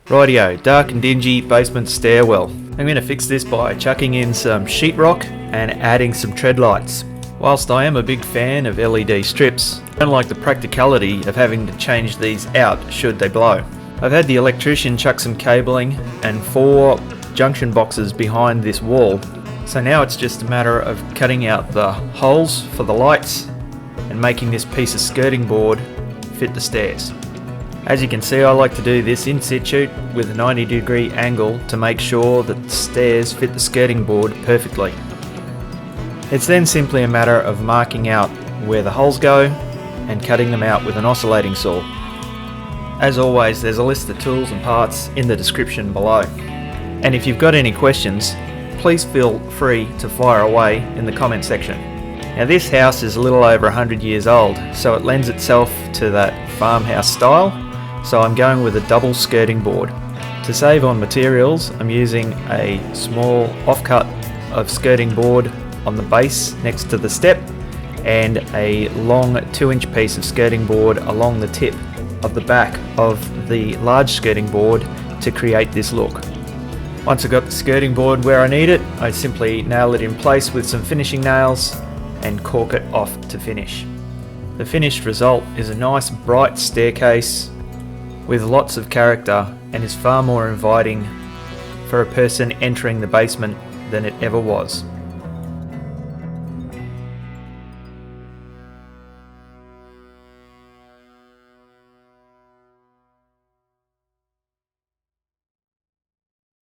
Rightio, dark and dingy basement stairwell. I'm going to fix this by chucking in some sheetrock and adding some tread lights. Whilst I am a big fan of LED strips, I don't like the practicality of having to change these out should they blow. I've had the electrician chuck some cabling and 4 junction boxes behind this wall, so now it's just a matter of cutting out the holes for the lights and making this piece of skirting board fit the stairs. As you can see, I like to do this in situ with a 90-degree angle to make sure that the stairs fit the skirting board perfectly. It's then simply a matter of marking out where the holes go and cutting them out with an oscillating saw. As always, there's a list of tools and parts in the description below. And if you've got any questions, please feel free to fire away in the comment section. Now this house is a little over 100 years old, so it lends itself to that farmhouse style, so I'm going with a double skirting board. To save on materials, I'm using a small offcut of skirting board on the base next to the step and a long 2-inch piece of skirting board along the tip of the back of the large skirting board to create this look. Once I've got the skirting board where I need it, I simply nail it in place with some finishing nails and cork it off to finish. The finished result is a nice bright staircase with lots of character and is far more inviting for a person entering the basement than it ever was.